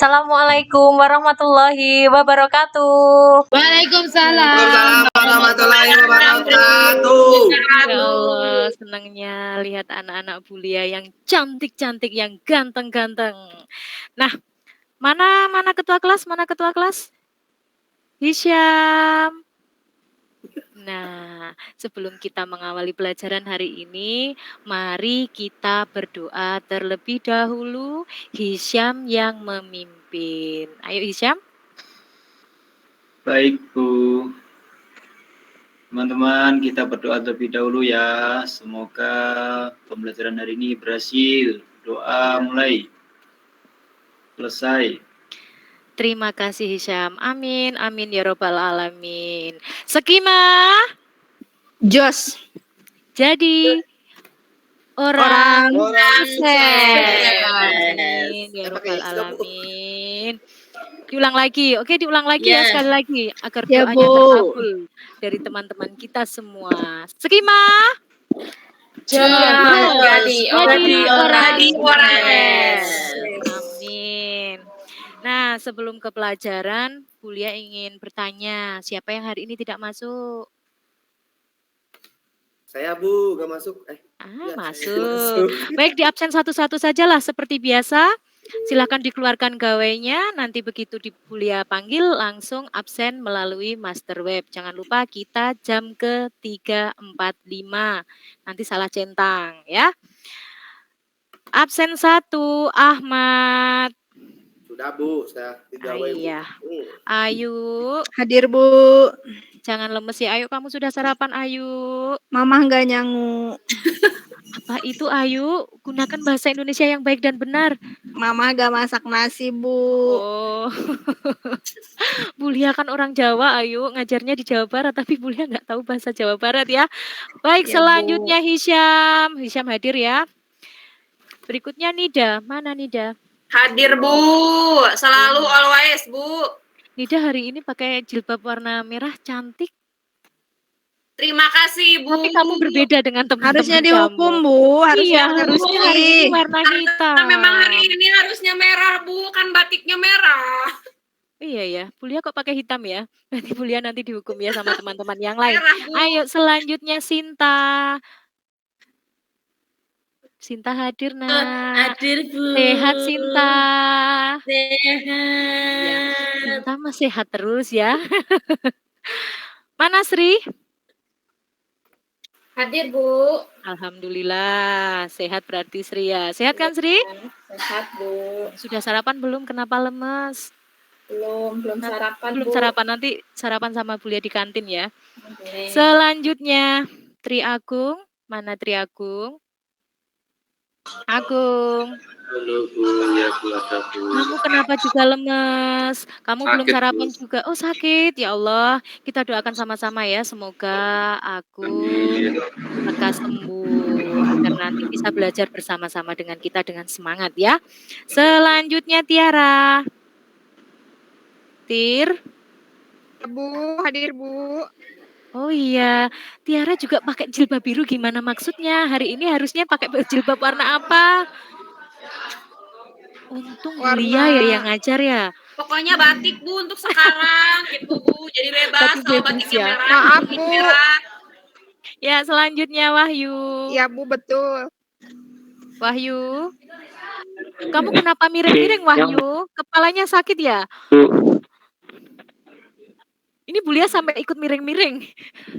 Assalamualaikum warahmatullahi wabarakatuh. Waalaikumsalam warahmatullahi wabarakatuh. Ya Allah, senangnya lihat anak-anak Bulia yang cantik-cantik, yang ganteng-ganteng. Nah, mana ketua kelas? Mana ketua kelas? Hisyam. Nah, sebelum kita mengawali pelajaran hari ini, mari kita berdoa terlebih dahulu. Hisyam yang memimpin. Ayo Hisyam. Baik Bu, teman-teman kita berdoa terlebih dahulu ya. Semoga pembelajaran hari ini berhasil. Doa mulai. Selesai. Terima kasih Hisyam. Amin, amin ya robbal alamin. Skima. Jos. Jadi orang sukses. Amin ya robbal alamin. Diulang lagi, oke diulang lagi ya sekali lagi agar Ya, doanya Bu. terkabul dari teman-teman kita semua. Skima. Jadi orang sukses. Amin. Nah, sebelum ke pelajaran, Bulia ingin bertanya, siapa yang hari ini tidak masuk? Saya Bu, gak masuk. Masuk. Baik, di absen satu-satu sajalah seperti biasa. Silakan dikeluarkan gawainya, nanti begitu di Bulia panggil langsung absen melalui master web. Jangan lupa kita jam ke 3.45. Nanti salah centang ya. Absen 1, Ahmad. Sudah Bu, saya digawai Bu. Iya. Ayu. Hadir Bu. Jangan lemes ya. Ayu, kamu sudah sarapan Ayu? Mama nggak nyangu. Apa itu Ayu? Gunakan bahasa Indonesia yang baik dan benar. Mama gak masak nasi Bu. Oh. Bulia kan orang Jawa Ayu, ngajarnya di Jawa Barat tapi Bulia nggak tahu bahasa Jawa Barat ya. Baik, Ya, selanjutnya Hisyam. Hisyam hadir ya. Berikutnya Nida. Mana Nida? Hadir Bu, selalu always Bu. Nida hari ini pakai jilbab warna merah cantik. Terima kasih Bu. Tapi kamu berbeda dengan teman-teman Harusnya kamu. dihukum Bu, harusnya harusnya hari ini warna hitam. Karena memang hari ini harusnya merah Bu, kan batiknya merah. Iya ya, Bulia kok pakai hitam ya? Nanti Bulia nanti dihukum ya sama teman-teman yang lain. Merah, Bu. Ayo selanjutnya Sinta. Sinta hadir nak. Hadir Bu. Sehat Sinta. Sehat. Ya, Sinta mah sehat terus ya. Mana Sri? Hadir Bu. Alhamdulillah, sehat berarti Sri ya. Sehat kan Sri? Sehat Bu. Sudah sarapan belum? Kenapa lemes? Belum sarapan Belum Bu. sarapan, nanti sarapan sama Bulia di kantin ya. Boleh. Selanjutnya Tri Agung. Mana Tri Agung? Agung. Halo Bu, ya Bu ada Bu. Kamu kenapa juga lemes? Kamu belum Sakit, sarapan Bu. juga. Oh sakit, ya Allah. Kita doakan sama-sama ya. Semoga aku Amin. lekas sembuh. Agar nanti bisa belajar bersama-sama dengan kita dengan semangat ya. Selanjutnya Tiara. Tir. Bu, hadir Bu. Oh iya, Tiara juga pakai jilbab biru, gimana maksudnya? Hari ini harusnya pakai jilbab warna apa? Untung Bulia ya yang ngajar ya. Pokoknya batik Bu untuk sekarang gitu Bu. Jadi bebas Batik kalau bebas batiknya ya. merah. Maaf, batik Bu. merah. Ya selanjutnya Wahyu. Ya Bu, betul. Wahyu. Kamu kenapa miring-miring Wahyu? Kepalanya sakit ya? Ini Bulia sampai ikut miring-miring.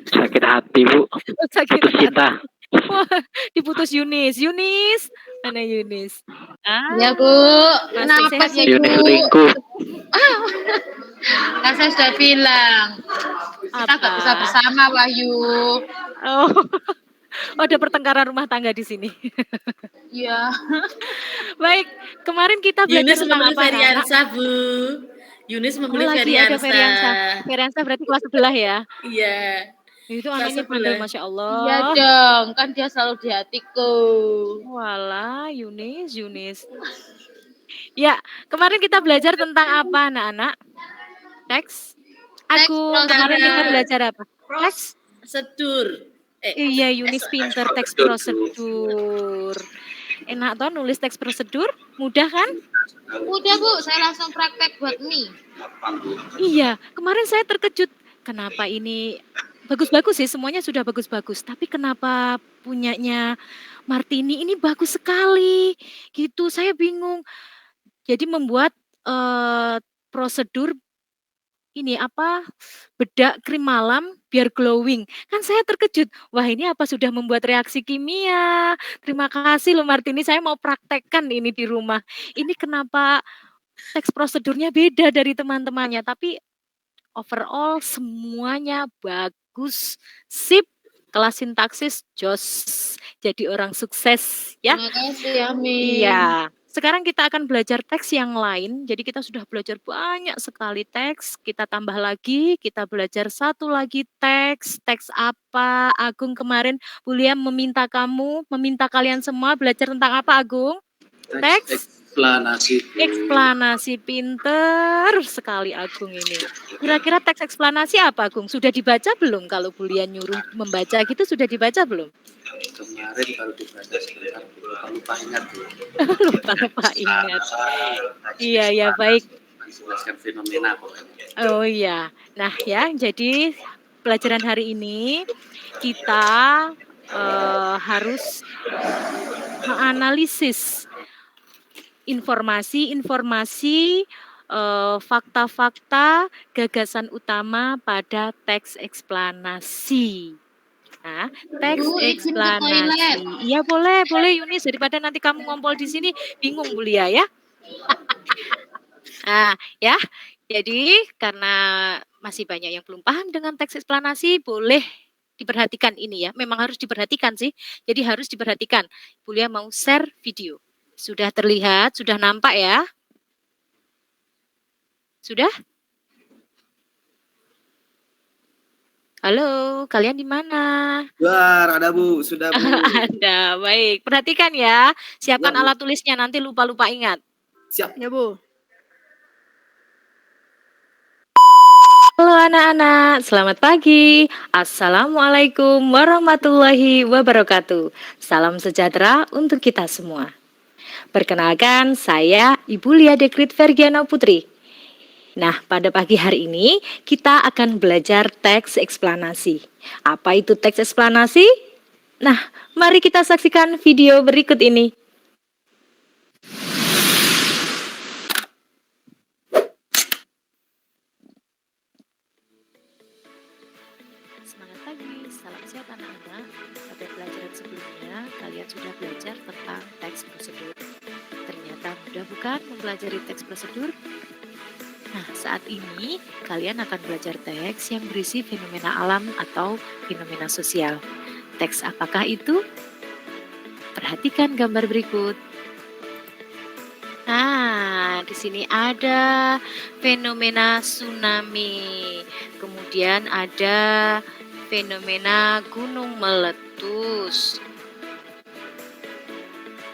Sakit hati Bu, Sakit putus cinta. Wah, diputus Yunis. Yunis, mana Yunis? Ya Bu, Masih kenapa sehat sih ya, Bu? Yunus selingkuh. Kan saya sudah bilang, kita Apa? nggak bisa bersama Wahyu. Oh, ada pertengkaran rumah tangga di sini. Iya. Baik, kemarin kita belajar Yunus tentang memilih apa, Nana? Feriansa Bu. Yunus memilih lagi ada Feriansa. Feriansa berarti kelas sebelah ya? Iya. Itu Kelas anaknya sebelah. bandel, Masya Allah. Iya dong, kan dia selalu di hatiku. Walah, Yunis. Ya, kemarin kita belajar tentang apa, anak-anak? Teks. Aku kemarin kita belajar apa? Teks. Sedur. Iya, Yunis pinter teks prosedur. Enak toh nulis teks prosedur? Mudah kan? Udah Bu, saya langsung praktek buat mie. Iya, kemarin saya terkejut. Kenapa ini bagus-bagus sih, semuanya sudah bagus-bagus. Tapi kenapa punyanya Martini ini bagus sekali, gitu. Saya bingung. Jadi membuat prosedur ini apa, bedak krim malam biar glowing. Kan saya terkejut, wah ini apa sudah membuat reaksi kimia? Terima kasih loh Martini, saya mau praktekkan ini di rumah. Ini kenapa teks prosedurnya beda dari teman-temannya, tapi overall semuanya bagus, sip, kelas sintaksis jos, jadi orang sukses ya. Terima kasih, amin. Iya. Sekarang kita akan belajar teks yang lain. Jadi kita sudah belajar banyak sekali teks. Kita tambah lagi, kita belajar satu lagi teks. Teks apa? Agung kemarin Bulia meminta kalian semua belajar tentang apa, Agung? Teks eksplanasi. Pinter sekali Agung ini. Kira-kira teks eksplanasi apa, Agung? Sudah dibaca belum? Kalau Bulia nyuruh membaca gitu sudah dibaca belum? Kemarin baru dibaca sebentar, lupa ingat. Lupa ingat. Iya, baik. Menjelaskan fenomena pokoknya. Oh iya. Nah ya, jadi pelajaran hari ini kita harus menganalisis informasi-informasi, fakta-fakta, gagasan utama pada teks eksplanasi. Nah, teks Bu, izin ke toilet. eksplanasi. Iya boleh Yunis, daripada nanti kamu ngompol di sini bingung Bulia ya. Nah, ya. Jadi karena masih banyak yang belum paham dengan teks eksplanasi, boleh diperhatikan ini ya. Memang harus diperhatikan sih. Jadi harus diperhatikan. Bulia mau share video. Sudah terlihat, sudah nampak ya? Sudah? Halo, kalian di mana? Luar, ada Bu, sudah Bu. Ada, baik. Perhatikan ya. Siapkan Ya, Bu. alat tulisnya, nanti lupa-lupa ingat. Siap. Ya, Bu. Halo anak-anak, selamat pagi. Assalamualaikum warahmatullahi wabarakatuh. Salam sejahtera untuk kita semua. Perkenalkan, saya Ibu Lia Dekrit Vergiana Putri. Nah, pada pagi hari ini kita akan belajar teks eksplanasi. Apa itu teks eksplanasi? Nah, mari kita saksikan video berikut ini. Semangat pagi, salam sehat anak-anak. Pada pelajaran sebelumnya, kalian sudah belajar tentang teks prosedur. Ternyata mudah bukan mempelajari teks prosedur? Nah, saat ini kalian akan belajar teks yang berisi fenomena alam atau fenomena sosial. Teks apakah itu? Perhatikan gambar berikut. Nah, di sini ada fenomena tsunami. Kemudian ada fenomena gunung meletus.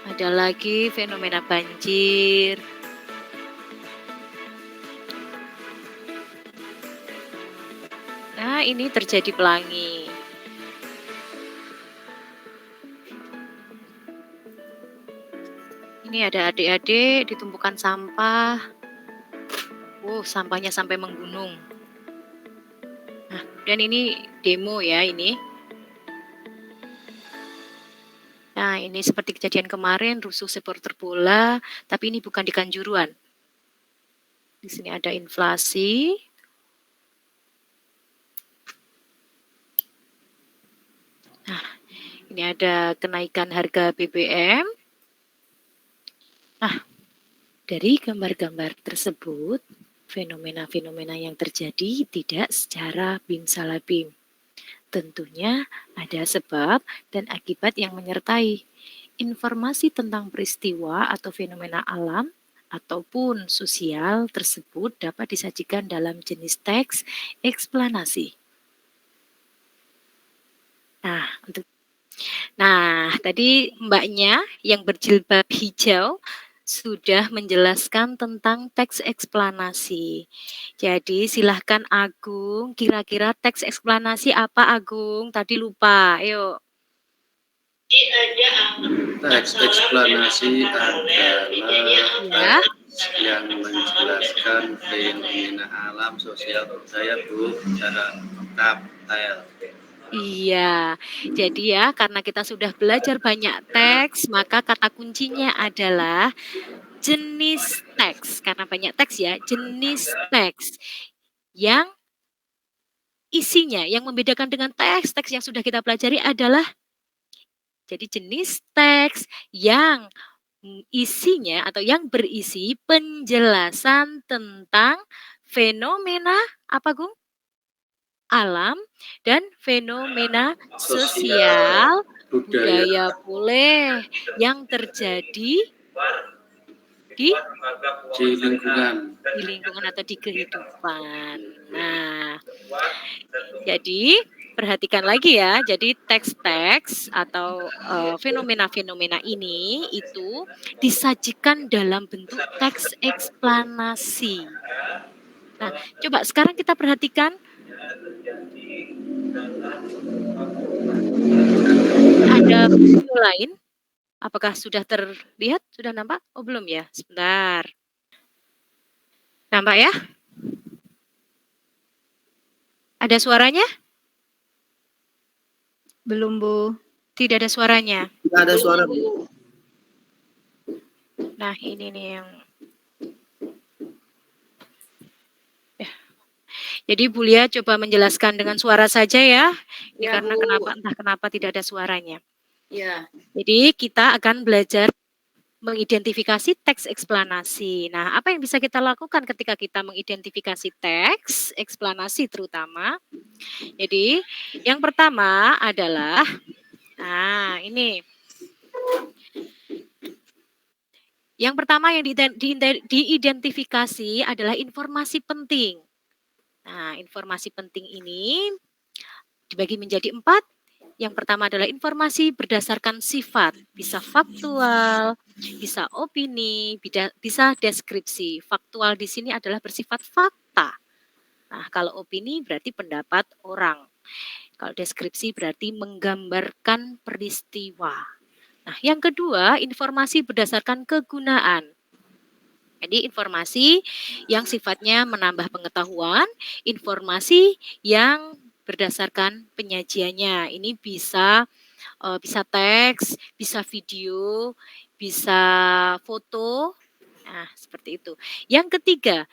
Ada lagi fenomena banjir. Nah, ini terjadi pelangi. Ini ada adik-adik ditumpukan sampah. Sampahnya sampai menggunung. Nah, dan ini demo ya ini. Nah, ini seperti kejadian kemarin rusuh supporter bola, tapi ini bukan di Kanjuruhan. Di sini ada inflasi. Nah, ini ada kenaikan harga BBM. Nah, dari gambar-gambar tersebut, fenomena-fenomena yang terjadi tidak secara bim-salabim. Tentunya ada sebab dan akibat yang menyertai. Informasi tentang peristiwa atau fenomena alam ataupun sosial tersebut dapat disajikan dalam jenis teks eksplanasi. Nah, tadi mbaknya yang berjilbab hijau sudah menjelaskan tentang teks eksplanasi. Jadi silahkan Agung, kira-kira teks eksplanasi apa Agung? Tadi lupa, ayo. Teks eksplanasi adalah Ya. teks yang menjelaskan fenomena alam, sosial, budaya, Bu, secara lengkap, detail. Iya, jadi ya karena kita sudah belajar banyak teks, maka kata kuncinya adalah jenis teks. Karena banyak teks ya, jenis teks yang isinya, yang membedakan dengan teks-teks yang sudah kita pelajari adalah jadi jenis teks yang isinya atau yang berisi penjelasan tentang fenomena apa Gung? Alam dan fenomena sosial, budaya boleh yang terjadi di lingkungan atau di kehidupan. Nah, jadi perhatikan lagi ya. Jadi teks-teks atau fenomena-fenomena ini itu disajikan dalam bentuk teks eksplanasi. Nah, coba sekarang kita perhatikan. Ada video lain? Apakah sudah terlihat? Sudah nampak? Oh belum ya? Sebentar. Nampak ya? Ada suaranya? Belum, Bu. Tidak ada suaranya. Tidak ada suara, Bu. Nah ini nih yang... Jadi Bu Lia coba menjelaskan dengan suara saja ya. Ini Ya, karena Bu. entah kenapa tidak ada suaranya. Ya. Jadi kita akan belajar mengidentifikasi teks eksplanasi. Nah, apa yang bisa kita lakukan ketika kita mengidentifikasi teks eksplanasi terutama? Jadi, yang pertama adalah ini. Yang pertama yang diidentifikasi adalah informasi penting. Nah, informasi penting ini dibagi menjadi 4. Yang pertama adalah informasi berdasarkan sifat, bisa faktual, bisa opini, bisa deskripsi. Faktual di sini adalah bersifat fakta. Nah, kalau opini berarti pendapat orang. Kalau deskripsi berarti menggambarkan peristiwa. Nah, yang kedua, informasi berdasarkan kegunaan. Jadi informasi yang sifatnya menambah pengetahuan, informasi yang berdasarkan penyajiannya. Ini bisa teks, bisa video, bisa foto. Nah, seperti itu. Yang ketiga,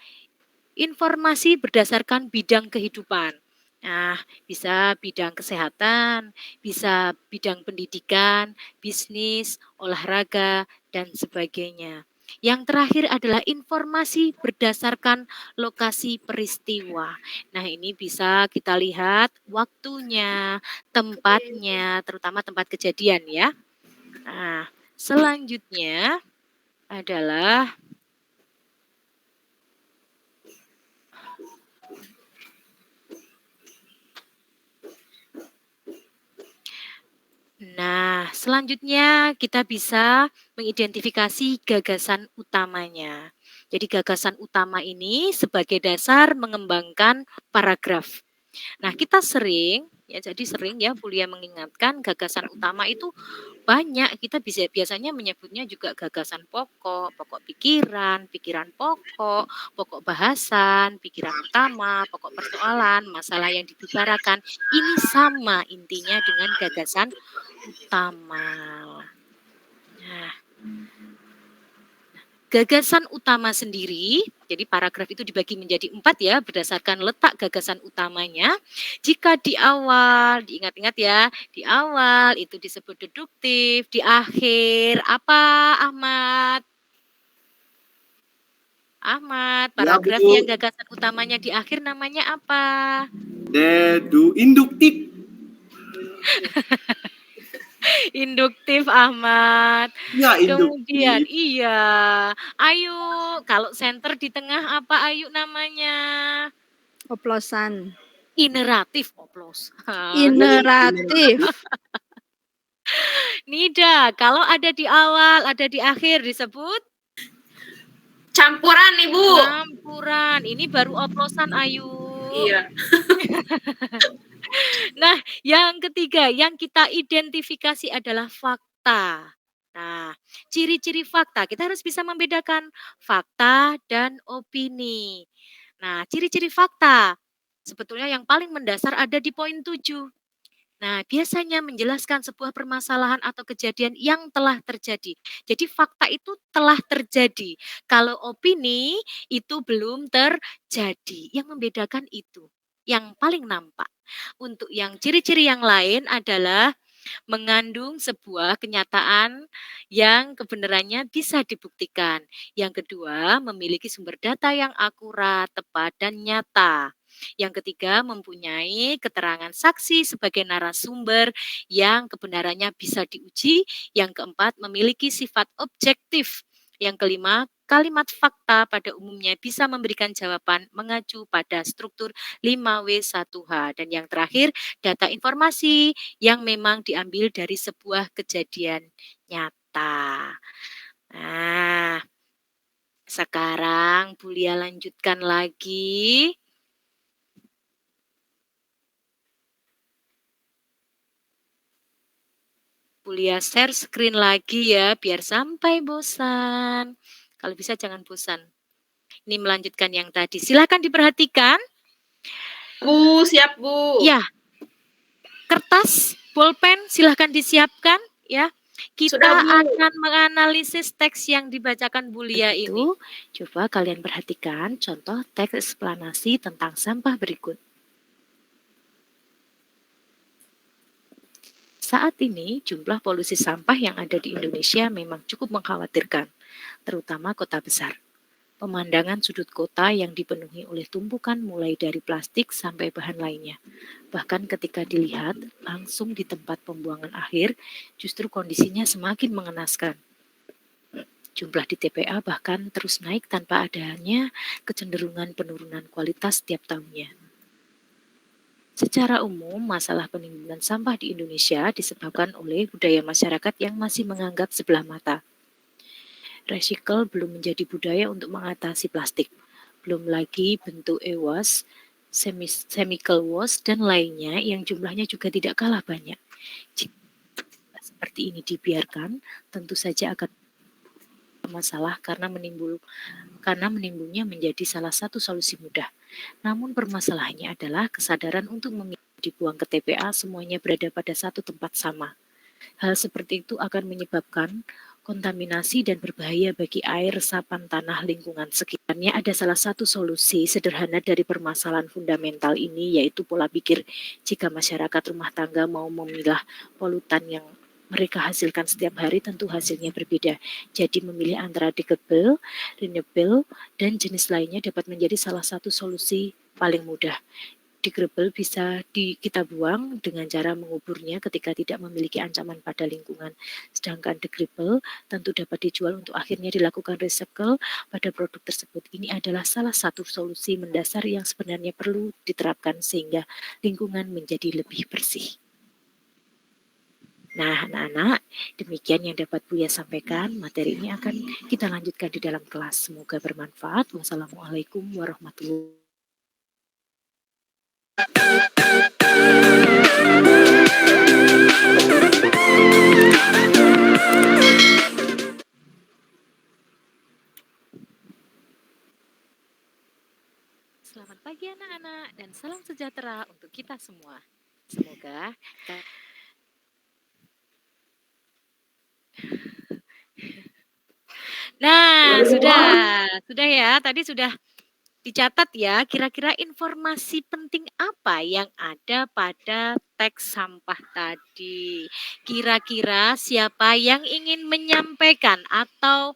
informasi berdasarkan bidang kehidupan. Nah, bisa bidang kesehatan, bisa bidang pendidikan, bisnis, olahraga, dan sebagainya. Yang terakhir adalah informasi berdasarkan lokasi peristiwa. Nah, ini bisa kita lihat waktunya, tempatnya, terutama tempat kejadian ya. Nah, selanjutnya adalah selanjutnya kita bisa mengidentifikasi gagasan utamanya. Jadi gagasan utama ini sebagai dasar mengembangkan paragraf. Nah, kita sering ya Bu Lia mengingatkan gagasan utama itu banyak. Kita biasanya menyebutnya juga gagasan pokok, pokok pikiran, pikiran pokok, pokok bahasan, pikiran utama, pokok persoalan, masalah yang dibicarakan. Ini sama intinya dengan gagasan utama. Nah, gagasan utama sendiri, jadi paragraf itu dibagi menjadi 4 ya, berdasarkan letak gagasan utamanya. Jika di awal, diingat-ingat ya, di awal itu disebut deduktif, di akhir apa Ahmad? Ahmad, paragraf Bu. yang gagasan utamanya di akhir namanya apa? Induktif. Induktif Ahmad. Ya, Kemudian iya. Ayu, kalau center di tengah apa Ayu namanya? Oplosan. Ineratif oplos. Ineratif. Nida, kalau ada di awal, ada di akhir disebut Campuran, Ibu. campuran. Ini baru oplosan Ayu. Iya. Nah, yang ketiga yang kita identifikasi adalah fakta. Nah, ciri-ciri fakta, kita harus bisa membedakan fakta dan opini. Nah, ciri-ciri fakta sebetulnya yang paling mendasar ada di poin 7. Nah, biasanya menjelaskan sebuah permasalahan atau kejadian yang telah terjadi. Jadi fakta itu telah terjadi. Kalau opini itu belum terjadi. Yang membedakan itu, yang paling nampak. Untuk yang ciri-ciri yang lain adalah mengandung sebuah kenyataan yang kebenarannya bisa dibuktikan. Yang kedua, memiliki sumber data yang akurat, tepat, dan nyata. Yang ketiga, mempunyai keterangan saksi sebagai narasumber yang kebenarannya bisa diuji. Yang keempat, memiliki sifat objektif. Yang kelima, kalimat fakta pada umumnya bisa memberikan jawaban mengacu pada struktur 5W1H. Dan yang terakhir, data informasi yang memang diambil dari sebuah kejadian nyata. Nah, sekarang Bulia lanjutkan lagi. Bulia share screen lagi ya, biar sampai bosan. Kalau bisa jangan bosan. Ini melanjutkan yang tadi. Silakan diperhatikan. Bu, siap Bu. Ya, kertas, pulpen silahkan disiapkan ya. Kita Sudah, Bu. akan menganalisis teks yang dibacakan Bulia ini. Coba kalian perhatikan contoh teks eksplanasi tentang sampah berikut. Saat ini jumlah polusi sampah yang ada di Indonesia memang cukup mengkhawatirkan, terutama kota besar. Pemandangan sudut kota yang dipenuhi oleh tumpukan mulai dari plastik sampai bahan lainnya. Bahkan ketika dilihat langsung di tempat pembuangan akhir, justru kondisinya semakin mengenaskan. Jumlah di TPA bahkan terus naik tanpa adanya kecenderungan penurunan kualitas setiap tahunnya. Secara umum, masalah penimbunan sampah di Indonesia disebabkan oleh budaya masyarakat yang masih menganggap sebelah mata. Recycle belum menjadi budaya untuk mengatasi plastik. Belum lagi bentuk e-waste, chemical waste, dan lainnya yang jumlahnya juga tidak kalah banyak. Jika seperti ini dibiarkan, tentu saja akan masalah karena menimbulnya menjadi salah satu solusi mudah. Namun permasalahannya adalah kesadaran untuk dibuang ke TPA semuanya berada pada satu tempat sama. Hal seperti itu akan menyebabkan kontaminasi dan berbahaya bagi air, resapan tanah, lingkungan sekitarnya. Ada salah satu solusi sederhana dari permasalahan fundamental ini, yaitu pola pikir. Jika masyarakat rumah tangga mau memilah polutan yang mereka hasilkan setiap hari, tentu hasilnya berbeda. Jadi memilih antara degradable, renewable, dan jenis lainnya dapat menjadi salah satu solusi paling mudah. Degradable bisa kita buang dengan cara menguburnya ketika tidak memiliki ancaman pada lingkungan. Sedangkan degradable tentu dapat dijual untuk akhirnya dilakukan recycle pada produk tersebut. Ini adalah salah satu solusi mendasar yang sebenarnya perlu diterapkan sehingga lingkungan menjadi lebih bersih. Nah, anak-anak, demikian yang dapat Buya sampaikan. Materi ini akan kita lanjutkan di dalam kelas. Semoga bermanfaat. Wassalamualaikum warahmatullahi wabarakatuh. Selamat pagi anak-anak dan salam sejahtera untuk kita semua. Semoga Nah, sudah ya. Tadi sudah dicatat ya. Kira-kira informasi penting apa yang ada pada teks sampah tadi? Kira-kira siapa yang ingin menyampaikan atau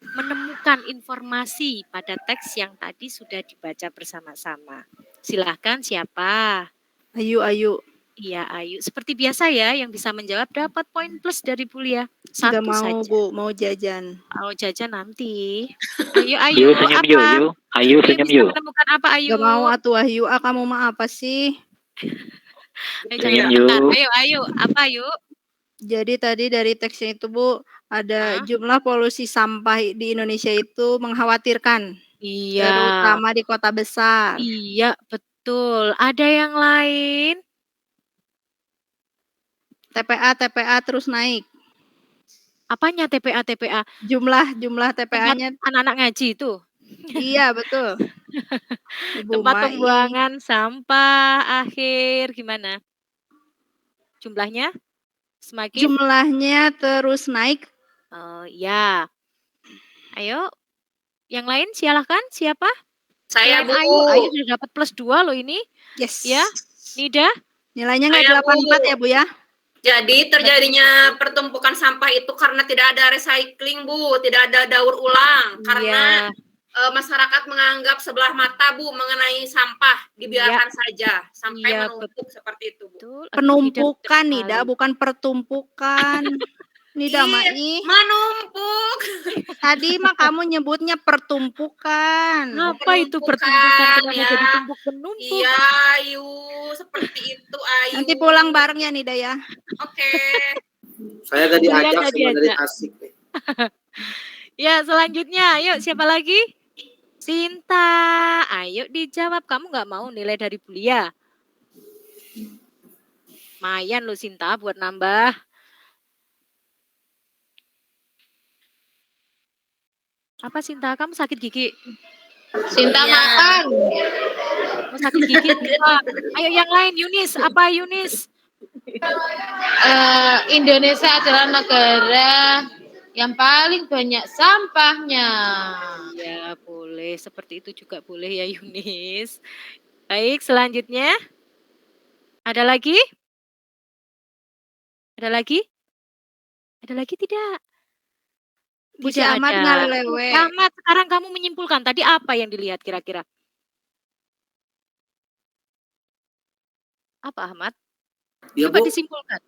menemukan informasi pada teks yang tadi sudah dibaca bersama-sama? Silahkan siapa? Ayu. Iya, Ayu. Seperti biasa ya, yang bisa menjawab dapat poin plus dari Bulia. Nggak Satu mau saja. Bu, mau jajan. Mau jajan nanti. Ayo, Ayu senyum apa? yuk. Ayu senyum bisa yuk. menemukan apa, Ayu? Nggak mau atuh Ayu, kamu mah apa sih? Jangan Senyum bentar. yuk. Ayo, apa yuk? Jadi tadi dari teksnya itu Bu, ada jumlah polusi sampah di Indonesia itu mengkhawatirkan. Iya. Terutama di kota besar. Iya, betul. Betul. Ada yang lain? TPA terus naik. Apanya TPA? Jumlah Tempat TPA-nya. anak-anak ngaji itu? Iya, betul. Ibu Tempat Mai. pembuangan sampah akhir gimana? Jumlahnya semakin? Jumlahnya terus naik. Oh, ya. Ayo, yang lain silahkan. Siapa? Saya, Selain Bu. Ayu sudah dapat +2 loh ini. Yes. Ya, Nida? Nilainya nggak Saya, 84 ya, Bu ya? Jadi terjadinya pertumpukan sampah itu karena tidak ada recycling, Bu, tidak ada daur ulang. Karena Iya. masyarakat menganggap sebelah mata, Bu, mengenai sampah, dibiarkan saja sampai Iya, menumpuk seperti itu, Bu. betul. Aduh, Penumpukan, Nida, Nida, bukan pertumpukan. Nida, Mai. Menumpuk. Tadi mah kamu nyebutnya pertumpukan. Apa itu Penumpukan, pertumpukan? Kenapa ya. jadi tumpuk-penumpuk? Iya, Ayu, seperti itu, Ayu. Nanti pulang bareng ya, Nida ya. Oke. Saya tadi Kuliah ajak nggak semua dari diajak. Tasik nih. Ya, selanjutnya, ayo siapa lagi? Sinta, ayo dijawab. Kamu nggak mau nilai dari Bulia? Mayan lo Sinta buat nambah. Apa Sinta? Kamu sakit gigi? Sinta Iya. makan. Mau sakit gigi? Sinta. Ayo yang lain, Yunis. Apa Yunis? Indonesia adalah negara yang paling banyak sampahnya. Ya, boleh. Seperti itu juga boleh ya, Yunis. Baik, selanjutnya. Ada lagi? Ada lagi? Ada lagi tidak? Bu si Ahmad Tidak ada. ngalewe. Ahmad, sekarang kamu menyimpulkan. Tadi apa yang dilihat kira-kira? Apa, Ahmad? Ya, Coba Bu. disimpulkan.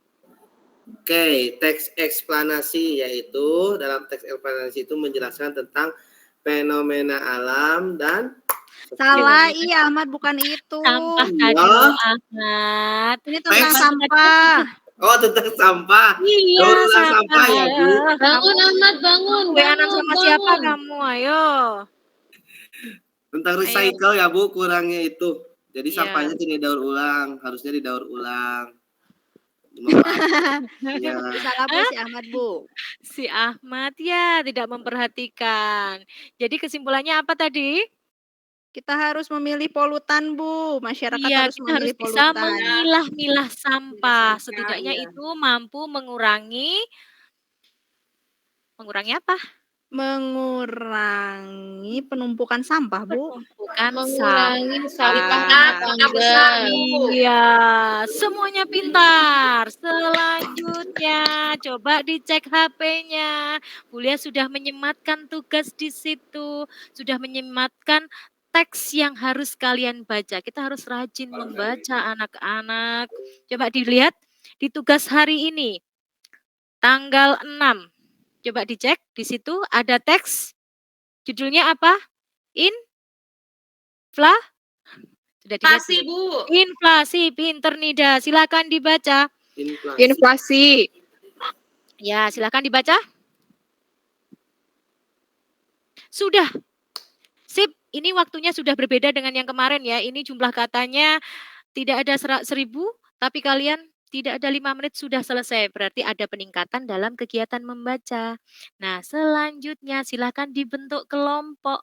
Oke, teks eksplanasi yaitu dalam teks eksplanasi itu menjelaskan tentang fenomena alam dan Salah, iya Ahmad, bukan itu. Sampah tadi Ya. loh, Ahmad. Ini tentang Teks. sampah. Oh, tentang sampah. Iya, Daur ulang sampah ya, Bu. Bangun Ahmad, bangun. Weanan bangun, sama siapa bangun. kamu? Ayo. Tentang Ayo. recycle ya, Bu, kurangnya itu. Jadi Iya. sampahnya tidak didaur ulang, harusnya didaur ulang. Ya. Salah Bu si Ahmad, Bu. Si Ahmad ya tidak memperhatikan. Jadi kesimpulannya apa tadi? Kita harus memilih polutan, Bu. Masyarakat Iya, harus kita harus memilih bisa polutan. memilah-milah sampah. sampah, Setidaknya iya. itu mampu mengurangi apa? Mengurangi penumpukan sampah, Bu. Penumpukan Mengurangi sampah. sampah Kita tangga. Iya, semuanya pintar. Selanjutnya, coba dicek HP-nya. Bulia sudah menyematkan tugas di situ, sudah menyematkan teks yang harus kalian baca. Kita harus rajin membaca, anak-anak. Coba dilihat di tugas hari ini, tanggal 6. Coba dicek, di situ ada teks. Judulnya apa? Sudah dilihat Inflasi, belum? Bu. Inflasi, pinter Nida. Silakan dibaca. Inflasi. Ya, silakan dibaca. Sudah. Sip, ini waktunya sudah berbeda dengan yang kemarin ya. Ini jumlah katanya tidak ada 1000, tapi kalian tidak ada 5 menit sudah selesai. Berarti ada peningkatan dalam kegiatan membaca. Nah, selanjutnya silakan dibentuk kelompok.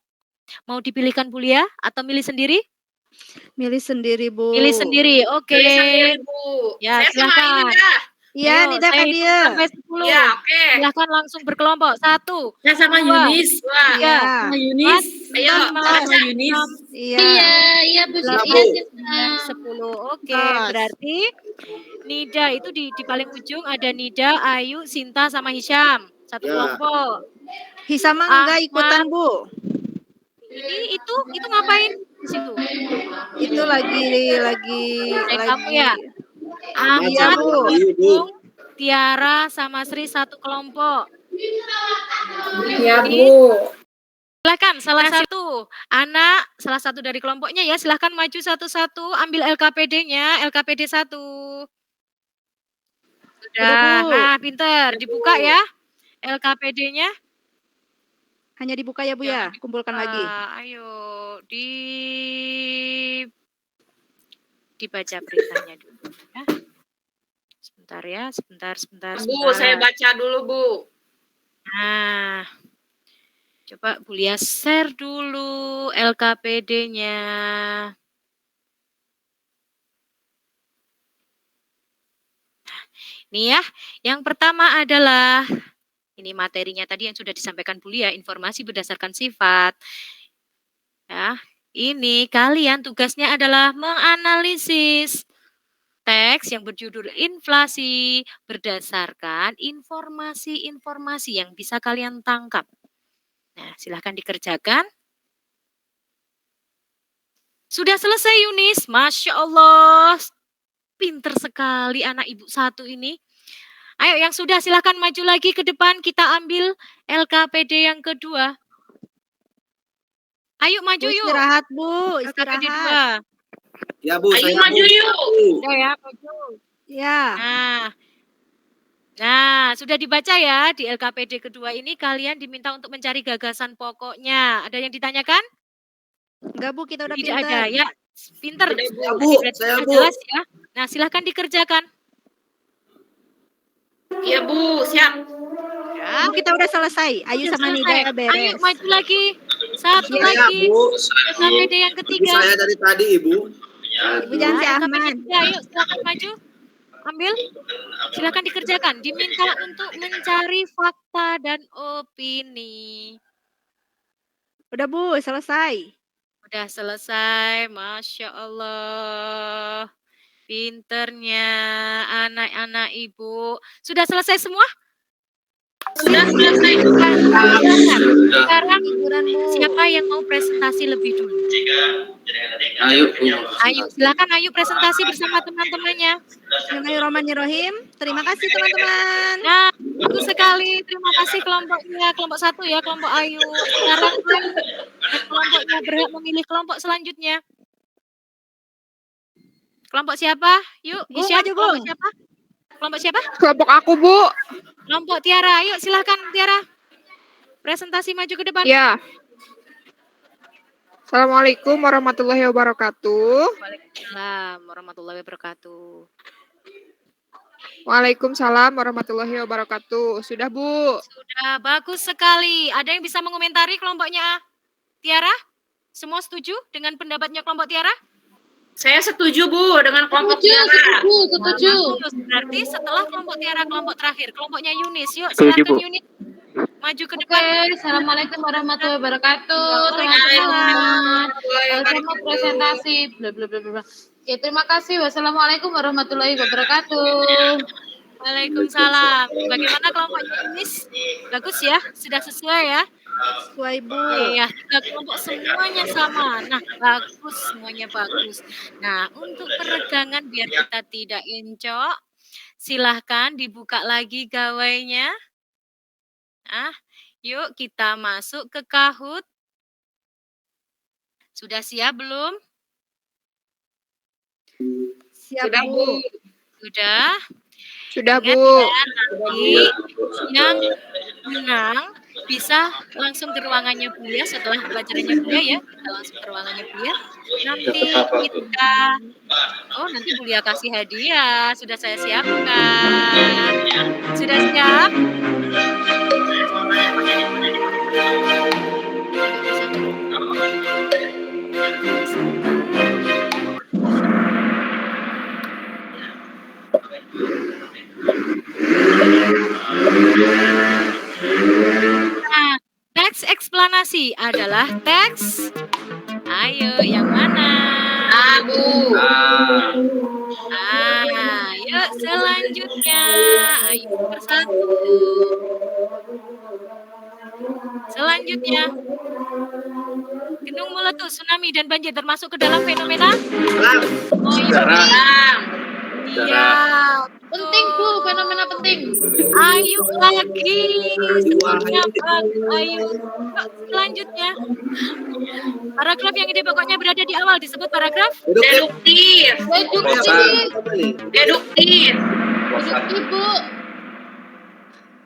Mau dipilihkan Bulia atau milih sendiri? Milih sendiri, Bu. Milih sendiri, oke. Pilih sendiri, Bu. Ya, Saya sama silakan. ini dah. Iya, Ayo, Nida saya kan hitung dia. sampai 10. Iya, oke. Silakan langsung berkelompok. 1, Saya sama 2, Yunis. 2. Iya. Sama Yunis. Ayo, Sama Yunis. Iya. Iya, Bu. Berapa, Iya, Bu? Sinta. 10. Oke, Terus. berarti Nida itu di paling ujung ada Nida, Ayu, Sinta sama Hisham. Satu Ya. kelompok. Hisama enggak ikutan, Bu. Ini itu ngapain di situ? Itu lagi Kamu ya? Ahmad Iya, Ahmad, Bu. Ayu, Bu. Tiara sama Sri satu kelompok. Ya, Jadi, Bu. silakan salah satu anak, salah satu dari kelompoknya ya, silakan maju satu-satu, ambil LKPD-nya, LKPD 1. Sudah, Bu. nah pinter, dibuka ya LKPD-nya. Hanya dibuka ya, Bu ya. Kumpulkan lagi. Ayo, dibaca perintahnya dulu. Ya. Sebentar ya, sebentar. Bu, saya baca dulu, Bu. Nah, coba Bu Lia share dulu LKPD-nya. Nih ya, yang pertama adalah ini materinya tadi yang sudah disampaikan Bu Lia, informasi berdasarkan sifat. Ya, ini kalian tugasnya adalah menganalisis teks yang berjudul inflasi berdasarkan informasi-informasi yang bisa kalian tangkap. Nah, silahkan dikerjakan. Sudah selesai Yunis, Masya Allah. Pinter sekali anak ibu satu ini. Ayo yang sudah silahkan maju lagi ke depan, kita ambil LKPD yang kedua. Ayo maju yuk. Istirahat Bu, LKPD istirahat. 2. Ya Bu, Ayo saya maju yuk. Udah ya, maju. Ya. Nah, sudah dibaca ya di LKPD kedua ini kalian diminta untuk mencari gagasan pokoknya. Ada yang ditanyakan? Enggak Bu, kita udah Tidak pinter. ada ya. Pinter. Ya, Bu. Saya, Bu. Jelas ya. Nah, silahkan dikerjakan. Iya, Bu, siap. Ya. Bu, kita udah selesai. Ayu Sudah sama selesai. Nida beres. Ayo maju lagi. Satu Ya, lagi. Bu. LKPD yang Ibu ketiga. saya dari tadi, Ibu. Ibu jangan si LKPD Ahmad. ketiga, ayo silahkan maju. Ambil. Silahkan dikerjakan. Diminta untuk mencari fakta dan opini. Udah Bu, selesai. Udah selesai, Masya Allah. Pinternya anak-anak ibu. Sudah selesai semua? Sudah selesai. Sekarang Hiburanmu. siapa yang mau presentasi lebih dulu? Ayo, Bu. Ayo, silakan ayo presentasi bersama teman-temannya. Bismillahirrahmanirrahim. Terima kasih teman-teman. Nah, bagus sekali. Terima kasih kelompoknya. Kelompok 1 ya, kelompok Ayu. Sekarang kelompoknya berhak memilih kelompok selanjutnya. Kelompok siapa? Yuk, Bu, Isya, maju, Bu. kelompok siapa? Kelompok siapa? Kelompok aku, Bu. Kelompok Tiara. Ayo, silahkan Tiara. Presentasi maju ke depan. Ya. Assalamualaikum warahmatullahi wabarakatuh. Waalaikumsalam warahmatullahi wabarakatuh. Waalaikumsalam warahmatullahi wabarakatuh. Sudah, Bu. Sudah bagus sekali. Ada yang bisa mengomentari kelompoknya Tiara? Semua setuju dengan pendapatnya kelompok Tiara? Saya setuju, Bu, dengan kelompok Setuju, Tiara. setuju. Bagus. Berarti setelah kelompok Tiara, kelompok terakhir. Kelompoknya Yunis. Yuk, Setuju, silakan Bu. Yunis. Maju ke Oke, depan. assalamualaikum warahmatullahi wabarakatuh, Waalaikumsalam. teman-teman. Saya mau presentasi, bla bla bla bla. Oke, terima kasih. Wassalamualaikum warahmatullahi wabarakatuh. Waalaikumsalam. Bagaimana kelompoknya Yunis? Bagus ya? Sudah sesuai ya? Sesuai Bu. Iya, 3 kelompok semuanya sama. Nah, bagus, semuanya bagus. Nah, untuk peregangan biar kita tidak encok, silahkan dibuka lagi gawainya. Nah, yuk kita masuk ke Kahoot. Sudah siap belum? Siap Sudah, Bu. Bu. Sudah? Sudah, Ingat Bu. ya, nanti yang menang bisa langsung ke ruangannya Buya setelah pelajarannya Buya ya. Kita langsung ke ruangannya Buya. Nanti kita, nanti Buya kasih hadiah. Sudah saya siapkan. Sudah siap? Nah, teks eksplanasi adalah teks. Ayo, yang mana? Bu. Yuk selanjutnya. Ayo persatu. Selanjutnya. Gunung meletus, tsunami dan banjir termasuk ke dalam fenomena? Oh iya. Iya. Penting, Bu, fenomena penting. Ayo lagi. Semuanya bagus. Ayo. Selanjutnya. Paragraf yang ide pokoknya berada di awal disebut paragraf Deduktif. Deduktif. Deduktif. Deduktif, Bu.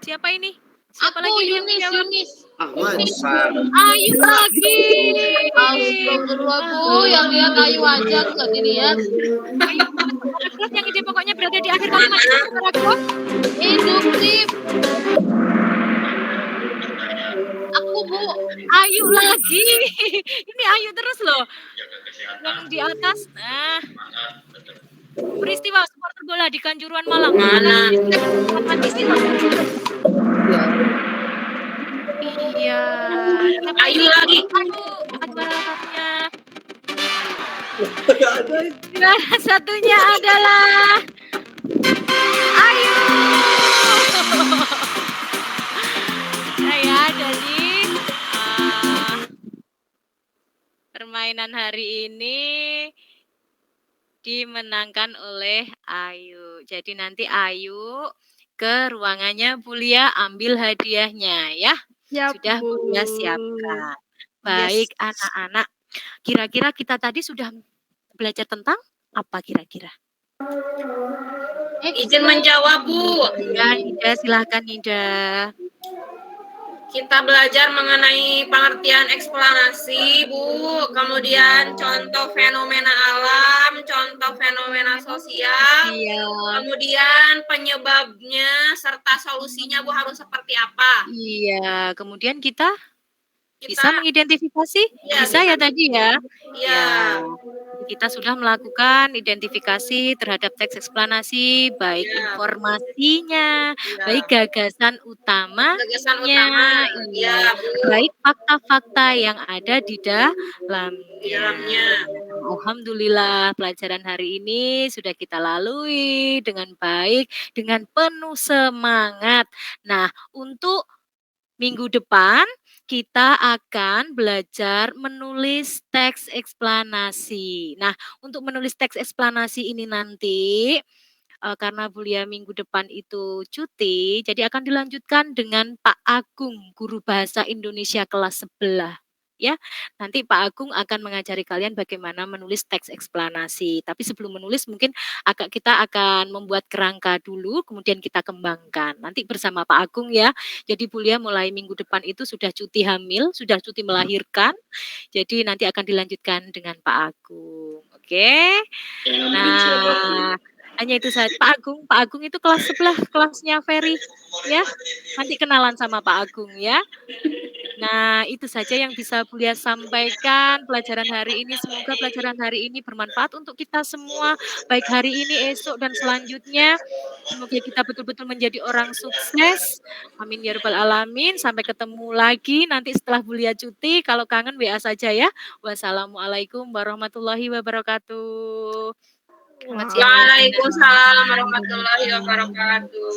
Siapa ini? Siapa Aku, lagi yang Yunis, jawab? Yunis. Ahmad. Ayo lagi. Astagfirullah, Bu, yang lihat Ayu aja nggak dilihat. Ayu paragraf yang ide pokoknya berada di akhir kalimat itu paragraf. Induktif. Aku, Bu. Ayu lagi. Ini Ayu terus loh. Yang di atas. Nah. Peristiwa supporter bola di Kanjuruhan Malang. Mana? Iya. Ayu lagi. Juara satunya adalah Ayu. Jadi permainan hari ini dimenangkan oleh Ayu. Jadi nanti Ayu ke ruangannya Bulia ambil hadiahnya ya. Sudah Bulia siapkan. Baik anak-anak. Kira-kira kita tadi sudah belajar tentang apa kira-kira? Izin menjawab, Bu. Ya, Nida, silakan Nida. Kita belajar mengenai pengertian eksplanasi, Bu. Kemudian contoh fenomena alam, contoh fenomena sosial. Iya. Kemudian penyebabnya serta solusinya, Bu, harus seperti apa? Iya. Kemudian kita bisa mengidentifikasi? Ya, bisa ya tadi ya? Iya. Kita sudah melakukan identifikasi terhadap teks eksplanasi, baik informasinya, baik gagasan utamanya, baik fakta-fakta yang ada di dalamnya. Alhamdulillah pelajaran hari ini sudah kita lalui dengan baik, dengan penuh semangat. Nah, untuk minggu depan kita akan belajar menulis teks eksplanasi. Nah, untuk menulis teks eksplanasi ini nanti karena Bulia minggu depan itu cuti, jadi akan dilanjutkan dengan Pak Agung, guru bahasa Indonesia kelas sebelah. Ya, nanti Pak Agung akan mengajari kalian bagaimana menulis teks eksplanasi. Tapi sebelum menulis mungkin kita akan membuat kerangka dulu, kemudian kita kembangkan. Nanti bersama Pak Agung ya. Jadi Bulia mulai minggu depan itu sudah cuti hamil, sudah cuti melahirkan. Jadi nanti akan dilanjutkan dengan Pak Agung. Oke? Nah, hanya itu saja. Pak Agung itu kelas sebelah, kelasnya Ferry ya. Nanti kenalan sama Pak Agung ya. Nah, itu saja yang bisa Bulia sampaikan pelajaran hari ini. Semoga pelajaran hari ini bermanfaat untuk kita semua, baik hari ini, esok, dan selanjutnya. Semoga kita betul-betul menjadi orang sukses. Amin ya rabbal alamin. Sampai ketemu lagi nanti setelah Bulia cuti. Kalau kangen WA saja ya. Wassalamualaikum warahmatullahi wabarakatuh. Waalaikumsalam warahmatullahi wabarakatuh.